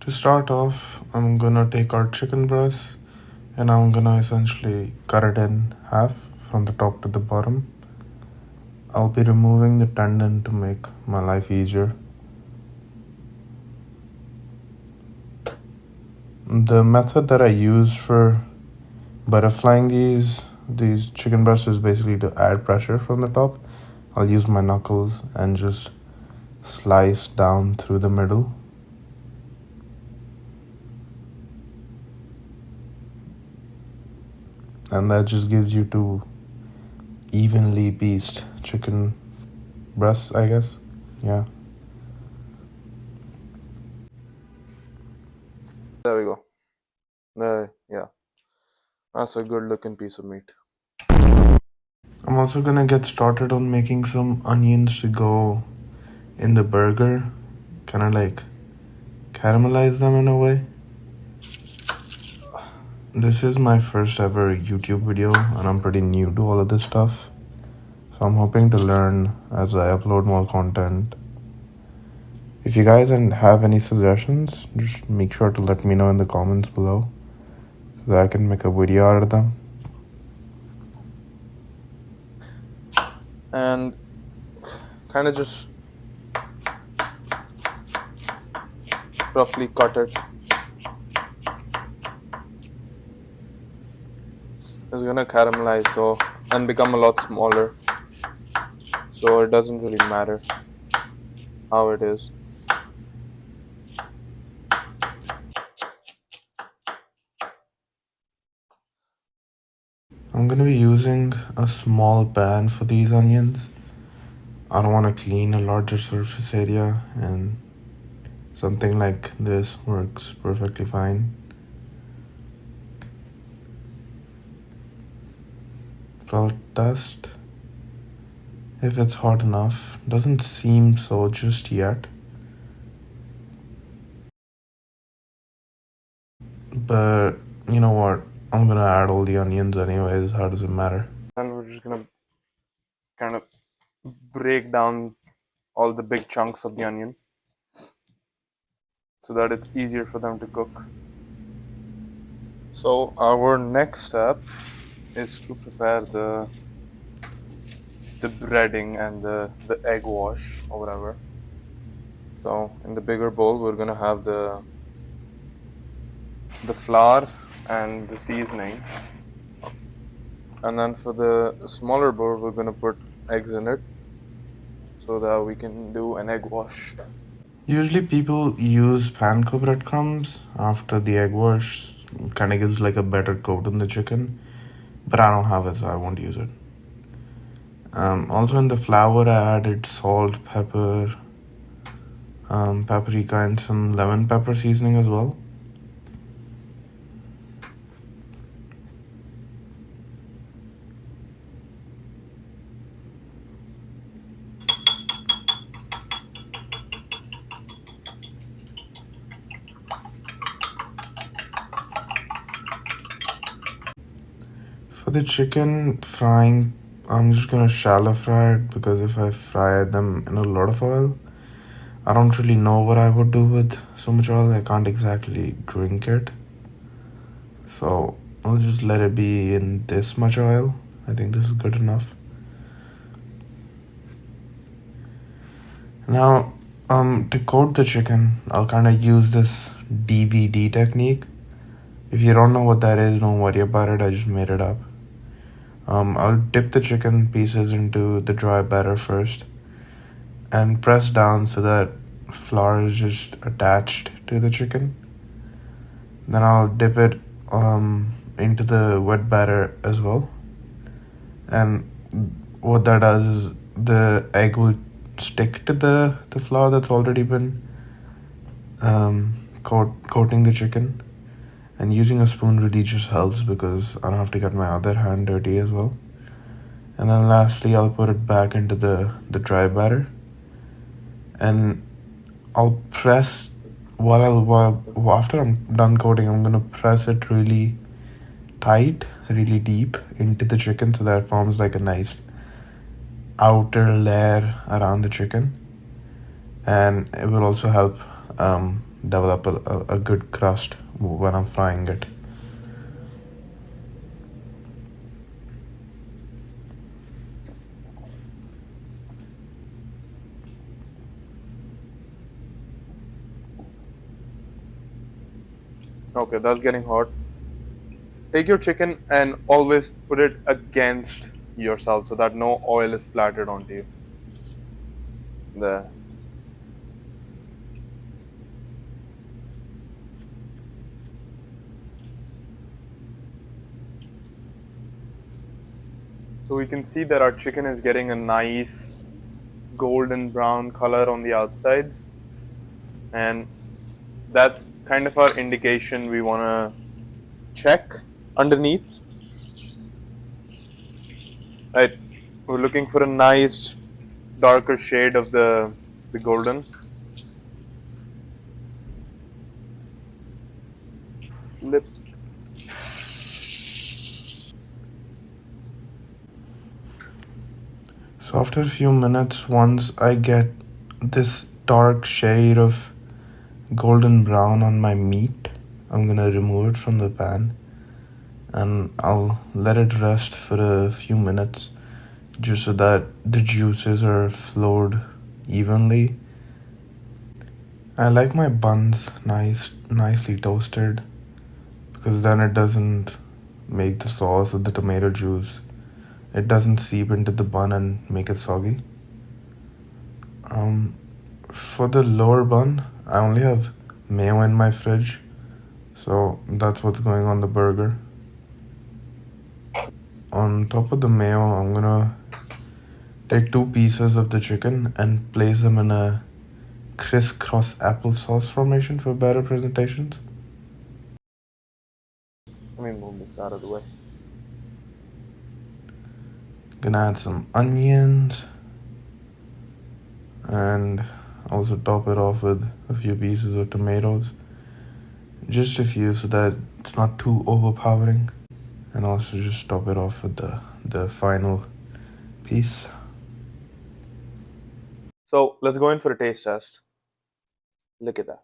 To start off, I'm gonna take our chicken breast and I'm gonna essentially cut it in half from the top to the bottom. I'll be removing the tendon to make my life easier. The method that I use for butterflying these chicken breasts is basically to add pressure from the top. I'll use my knuckles and just slice down through the middle. And that just gives you two evenly pieced chicken breasts, I guess. Yeah. There we go. Yeah. That's a good looking piece of meat. I'm also gonna get started on making some onions to go in the burger. Kinda like caramelize them in a way. This is my first ever YouTube video and I'm pretty new to all of this stuff. So I'm hoping to learn as I upload more content. If you guys have any suggestions, just make sure to let me know in the comments below so that I can make a video out of them. And kind of just roughly cut it. It's gonna caramelize and become a lot smaller, so it doesn't really matter how it is. I'm gonna be using a small pan for these onions. I don't want to clean a larger surface area, and something like this works perfectly fine. So I'll test if it's hot enough. Doesn't seem so just yet. But you know what? I'm gonna add all the onions anyways. How does it matter? And we're just gonna kind of break down all the big chunks of the onion so that it's easier for them to cook. So our next step is to prepare the breading and the egg wash or whatever. So in the bigger bowl we're gonna have the flour and the seasoning, and then for the smaller bowl we're gonna put eggs in it so that we can do an egg wash. Usually people use panko breadcrumbs after the egg wash. Kind of gives like a better coat on the chicken, but I don't have it, so I won't use it. Also in the flour I added salt, pepper, paprika, and some lemon pepper seasoning as well. For the chicken frying, I'm just gonna shallow fry it because if I fry them in a lot of oil, I don't really know what I would do with so much oil. I can't exactly drink it. So I'll just let it be in this much oil. I think this is good enough. Now, to coat the chicken, I'll kind of use this DVD technique. If you don't know what that is, don't worry about it. I just made it up. I'll dip the chicken pieces into the dry batter first and press down so that flour is just attached to the chicken. Then I'll dip it into the wet batter as well. And what that does is the egg will stick to the flour that's already been coating the chicken. And using a spoon really just helps because I don't have to get my other hand dirty as well. And then lastly, I'll put it back into the dry batter. And I'll press, after I'm done coating, I'm gonna press it really tight, really deep into the chicken so that it forms like a nice outer layer around the chicken. And it will also help develop a good crust when I'm frying it. Okay, that's getting hot. Take your chicken and always put it against yourself so that no oil is splattered onto you. There. So we can see that our chicken is getting a nice golden brown color on the outsides, and that's kind of our indication we want to check underneath. Right, we're looking for a nice darker shade of the golden. Flip. So after a few minutes, once I get this dark shade of golden brown on my meat, I'm gonna remove it from the pan and I'll let it rest for a few minutes just so that the juices are flowed evenly. I like my buns nicely toasted because then it doesn't make the sauce or the tomato juice. It doesn't seep into the bun and make it soggy. Um, for the lower bun, I only have mayo in my fridge, so that's what's going on the burger. On top of the mayo, I'm gonna take 2 pieces of the chicken and place them in a crisscross applesauce formation for better presentations. Let me move this out of the way. Gonna add some onions and also top it off with a few pieces of tomatoes. Just a few so that it's not too overpowering. And also just top it off with the final piece. So let's go in for a taste test. Look at that.